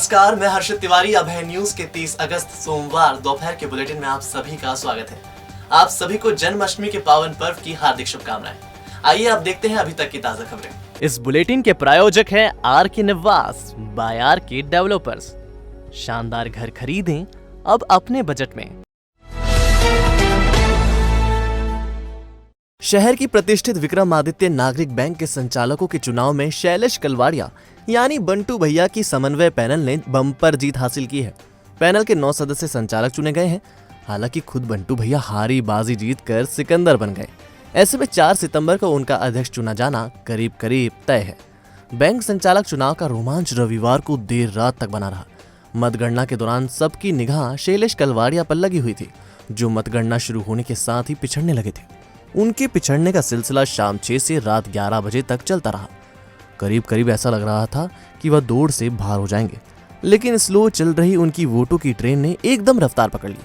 नमस्कार, मैं हर्षित तिवारी। अभय न्यूज के 30 अगस्त सोमवार दोपहर के बुलेटिन में आप सभी का स्वागत है। आप सभी को जन्माष्टमी के पावन पर्व की हार्दिक शुभकामनाएं। आइए अब देखते हैं अभी तक की ताजा खबरें। इस बुलेटिन के प्रायोजक हैं आर के निवास बाय आर के डेवलपर्स। शानदार घर खरीदें अब अपने बजट में। शहर की प्रतिष्ठित विक्रमादित्य नागरिक बैंक के संचालकों के चुनाव में शैलेश कलवाड़िया यानी बंटू भैया की समन्वय पैनल ने बम्पर जीत हासिल की है। पैनल के 9 सदस्य संचालक चुने गए हैं। हालांकि खुद बंटू भैया हारी बाजी जीतकर सिकंदर बन गए। ऐसे में 4 सितंबर को उनका अध्यक्ष चुना जाना करीब करीब तय है। बैंक संचालक चुनाव का रोमांच रविवार को देर रात तक बना रहा। मतगणना के दौरान सबकी निगाह शैलेश कलवाड़िया पर लगी हुई थी, जो मतगणना शुरू होने के साथ ही पिछड़ने लगे थे। उनके पिछड़ने का सिलसिला शाम 6 से रात 11 बजे तक चलता रहा। करीब करीब ऐसा लग रहा था कि वह दौड़ से बाहर हो जाएंगे, लेकिन स्लो चल रही उनकी वोटों की ट्रेन ने एकदम रफ्तार पकड़ ली।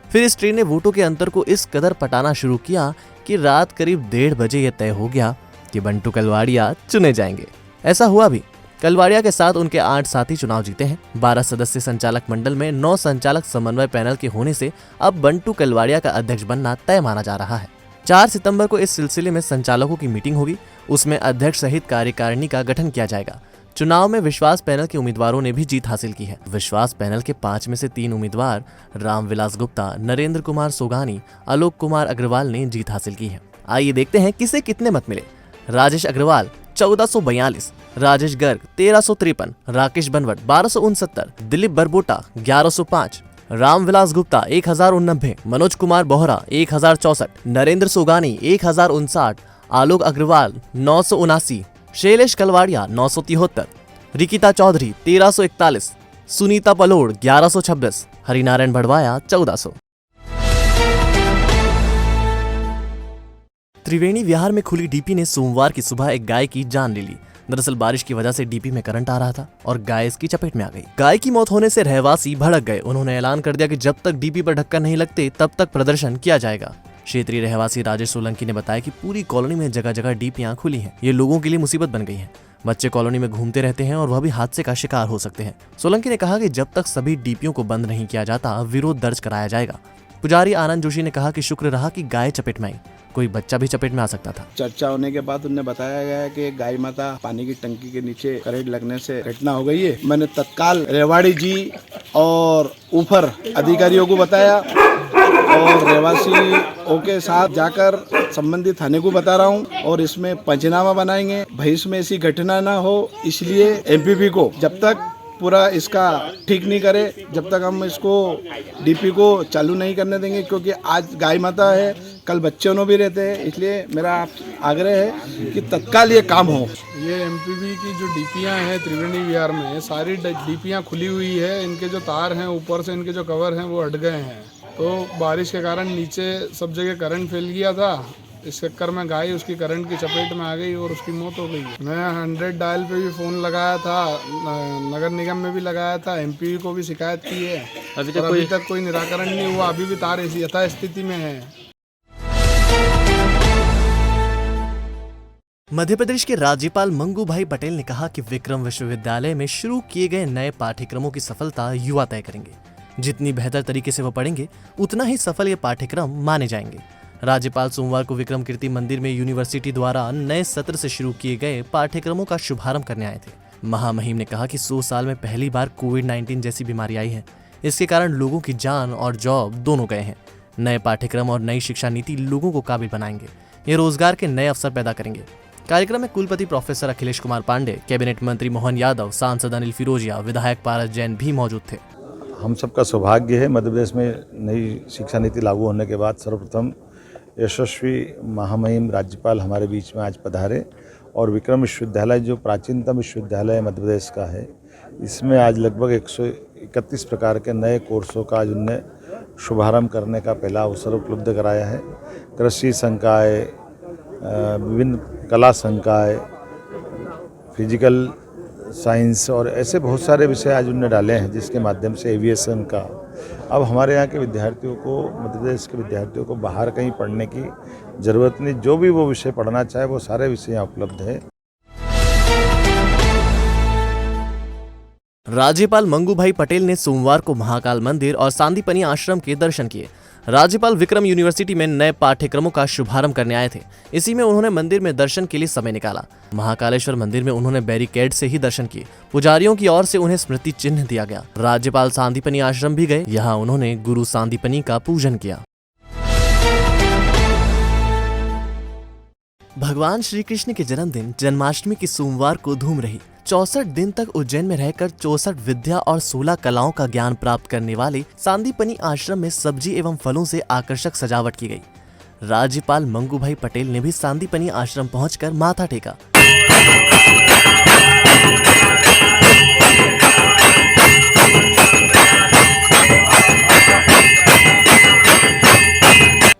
फिर इस ट्रेन ने वोटों के अंतर को इस कदर पटाना शुरू किया कि रात करीब 1:30 बजे यह तय हो गया कि बंटू कलवाड़िया चुने जाएंगे। ऐसा हुआ भी। कलवाड़िया के साथ उनके 8 साथी चुनाव जीते हैं। 12 सदस्यीय संचालक मंडल में 9 संचालक समन्वय पैनल के होने से अब बंटू कलवाड़िया का अध्यक्ष बनना तय माना जा रहा है। 4 सितंबर को इस सिलसिले में संचालकों की मीटिंग होगी। उसमें अध्यक्ष सहित कार्यकारिणी का गठन किया जाएगा। चुनाव में विश्वास पैनल के उम्मीदवारों ने भी जीत हासिल की है। विश्वास पैनल के 5 में से 3 उम्मीदवार रामविलास गुप्ता, नरेंद्र कुमार सोगानी, आलोक कुमार अग्रवाल ने जीत हासिल की है। आइए देखते हैं किसे कितने मत मिले। राजेश अग्रवाल 1442, राजेश गर्ग 1353, राकेश बनवट 1269, दिलीप बरबोटा 1105, रामविलास गुप्ता 1089, मनोज कुमार बोहरा 1064, नरेंद्र सोगानी 1059, आलोक अग्रवाल 979, शैलेश कलवाड़िया 973, रिकिता चौधरी 1341, सुनीता पलोड़ 1126, हरिनारायण भड़वाया 1400। त्रिवेणी विहार में खुली डीपी ने सोमवार की सुबह एक गाय की जान ले ली। दरअसल बारिश की वजह से डीपी में करंट आ रहा था और गाय इसकी चपेट में आ गई। गाय की मौत होने से रहवासी भड़क गए। उन्होंने ऐलान कर दिया कि जब तक डीपी पर ढक्कन नहीं लगते तब तक प्रदर्शन किया जाएगा। क्षेत्रीय रहवासी राजेश सोलंकी ने बताया कि पूरी कॉलोनी में जगह जगह डीपियां खुली हैं। ये लोगों के लिए मुसीबत बन गई है। बच्चे कॉलोनी में घूमते रहते हैं और वह भी हादसे का शिकार हो सकते हैं। सोलंकी ने कहा कि जब तक सभी डीपियों को बंद नहीं किया जाता विरोध दर्ज कराया जाएगा। पुजारी आनंद जोशी ने कहा कि शुक्र रहा कि गाय चपेट में आई, कोई बच्चा भी चपेट में आ सकता था। चर्चा होने के बाद उन्हें बताया गया है कि गाय माता पानी की टंकी के नीचे करंट लगने से घटना हो गई है। मैंने तत्काल रेवाड़ी जी और ऊपर अधिकारियों को बताया और रहवासियों के साथ जाकर संबंधित थाने को बता रहा हूं और इसमें पंचनामा बनाएंगे। भविष्य में ऐसी घटना ना हो, इसलिए एमपीपी को जब तक पूरा इसका ठीक नहीं करे, जब तक हम इसको डीपी को चालू नहीं करने देंगे, क्योंकि आज गाय माता है, कल बच्चे भी रहते हैं। इसलिए मेरा आग्रह है कि तत्काल ये काम हो। ये एमपीबी की जो डीपियां हैं त्रिवेणी विहार में, सारी डीपियां खुली हुई है। इनके जो तार हैं ऊपर से, इनके जो कवर हैं वो हट गए हैं। तो बारिश के कारण नीचे सब जगह करंट फैल गया था। इस चक्कर में गाय उसकी करंट की चपेट में आ गई और उसकी मौत हो गई। मैं 100 डायल पे भी फ़ोन लगाया था, नगर निगम में भी लगाया था, एमपी को भी शिकायत की है। अभी तक कोई निराकरण नहीं हुआ। अभी भी तार ऐसी यथास्थिति में है। मध्य प्रदेश के राज्यपाल मंगू भाई पटेल ने कहा कि विक्रम विश्वविद्यालय में शुरू किए गए नए पाठ्यक्रमों की सफलता युवा तय करेंगे। जितनी बेहतर तरीके से वह पढ़ेंगे उतना ही सफल ये पाठ्यक्रम माने जाएंगे। राज्यपाल सोमवार को विक्रम कीर्ति मंदिर में यूनिवर्सिटी द्वारा नए सत्र से शुरू किए गए पाठ्यक्रमों का शुभारंभ करने आए थे। महामहिम ने कहा कि 100 साल में पहली बार कोविड-19 जैसी बीमारी आई है। इसके कारण लोगों की जान और जॉब दोनों गए हैं। नए पाठ्यक्रम और नई शिक्षा नीति लोगों को काबिल बनाएंगे। ये रोजगार के नए अवसर पैदा करेंगे। कार्यक्रम में कुलपति प्रोफेसर अखिलेश कुमार पांडे, कैबिनेट मंत्री मोहन यादव, सांसद अनिल फिरोजिया, विधायक पारस जैन भी मौजूद थे। हम सबका सौभाग्य है, मध्य प्रदेश में नई शिक्षा नीति लागू होने के बाद सर्वप्रथम यशस्वी महामहिम राज्यपाल हमारे बीच में आज पधारे और विक्रम विश्वविद्यालय जो प्राचीनतम विश्वविद्यालय मध्य प्रदेश का है, इसमें आज लगभग 131 प्रकार के नए कोर्सों का आज उनने शुभारंभ करने का पहला अवसर उपलब्ध कराया है। कृषि संकाय, विभिन्न कला संकाय, फिजिकल साइंस और ऐसे बहुत सारे विषय आज उन्होंने डाले हैं, जिसके माध्यम से एविएशन का अब हमारे यहाँ के विद्यार्थियों को, मध्य प्रदेश के विद्यार्थियों को बाहर कहीं पढ़ने की ज़रूरत नहीं। जो भी वो विषय पढ़ना चाहे वो सारे विषय यहाँ उपलब्ध है। राज्यपाल मंगूभाई पटेल ने सोमवार को महाकाल मंदिर और सांदीपनी आश्रम के दर्शन किए। राज्यपाल विक्रम यूनिवर्सिटी में नए पाठ्यक्रमों का शुभारंभ करने आए थे। इसी में उन्होंने मंदिर में दर्शन के लिए समय निकाला। महाकालेश्वर मंदिर में उन्होंने बैरिकेड से ही दर्शन किए। पुजारियों की ओर से उन्हें स्मृति चिन्ह दिया गया। राज्यपाल सांदीपनी आश्रम भी गए। यहाँ उन्होंने गुरु सांदीपनी का पूजन किया। भगवान श्री कृष्ण के जन्मदिन जन्माष्टमी की सोमवार को धूम रही। 64 दिन तक उज्जैन में रहकर 64 विद्या और 16 कलाओं का ज्ञान प्राप्त करने वाले सांदीपनी आश्रम में सब्जी एवं फलों से आकर्षक सजावट की गई। राज्यपाल मंगूभाई पटेल ने भी सांदीपनी आश्रम पहुंचकर माथा टेका।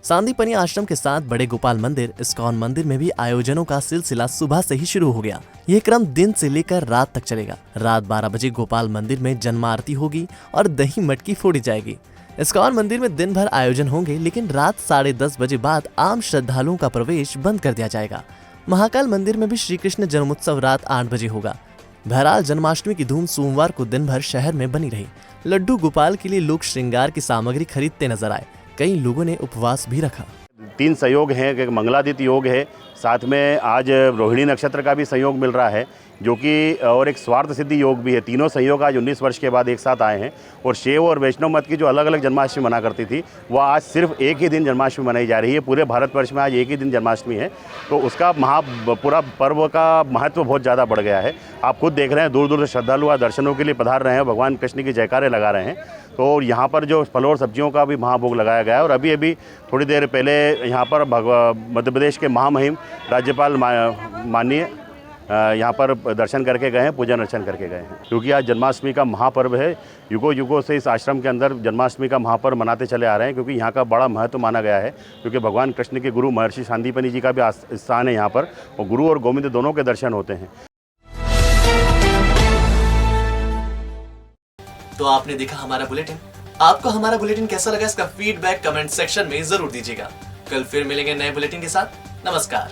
सांदीपनी आश्रम के साथ बड़े गोपाल मंदिर, इस्कॉन मंदिर में भी आयोजनों का सिलसिला सुबह से ही शुरू हो गया। ये क्रम दिन से लेकर रात तक चलेगा। रात 12 बजे गोपाल मंदिर में जन्म आरती होगी और दही मटकी फोड़ी जाएगी। इस्कॉन मंदिर में दिन भर आयोजन होंगे, लेकिन रात 10:30 बजे बाद आम श्रद्धालुओं का प्रवेश बंद कर दिया जाएगा। महाकाल मंदिर में भी श्री कृष्ण जन्मोत्सव रात 8 बजे होगा। बहरहाल जन्माष्टमी की धूम सोमवार को दिन भर शहर में बनी रही। लड्डू गोपाल के लिए लोग श्रृंगार की सामग्री खरीदते नजर आए। कई लोगों ने उपवास भी रखा। 3 संयोग हैं, एक मंगलादित्य योग है, साथ में आज रोहिणी नक्षत्र का भी संयोग मिल रहा है, जो कि और एक स्वार्थ सिद्धि योग भी है। तीनों संयोग आज 19 वर्ष के बाद एक साथ आए हैं। और शैव और वैष्णव मत की जो अलग अलग जन्माष्टमी मना करती थी, वह आज सिर्फ एक ही दिन जन्माष्टमी मनाई जा रही है। पूरे भारतवर्ष में आज एक ही दिन जन्माष्टमी है, तो उसका पूरा पर्व का महत्व बहुत ज़्यादा बढ़ गया है। आप खुद देख रहे हैं, दूर दूर से श्रद्धालु आज दर्शनों के लिए पधार रहे हैं, भगवान कृष्ण की जयकारे लगा रहे हैं। तो यहाँ पर जो फलों और सब्जियों का भी महाभोग लगाया गया है। और अभी थोड़ी देर पहले यहाँ पर मध्य प्रदेश के महामहिम राज्यपाल माननीय यहाँ पर दर्शन करके गए हैं, पूजन अर्चन करके गए हैं, क्योंकि आज जन्माष्टमी का महापर्व है। युगों युगों से इस आश्रम के अंदर जन्माष्टमी का महापर्व मनाते चले आ रहे हैं, क्योंकि यहाँ का बड़ा महत्व माना गया है। क्योंकि भगवान कृष्ण के गुरु महर्षि सांदीपनी जी का भी स्थान है यहाँ पर, और गुरु और गोविंद दोनों के दर्शन होते हैं। तो आपने देखा हमारा बुलेटिन। आपको हमारा बुलेटिन कैसा लगा, इसका फीडबैक कमेंट सेक्शन में जरूर दीजिएगा। कल फिर मिलेंगे नए बुलेटिन के साथ। नमस्कार।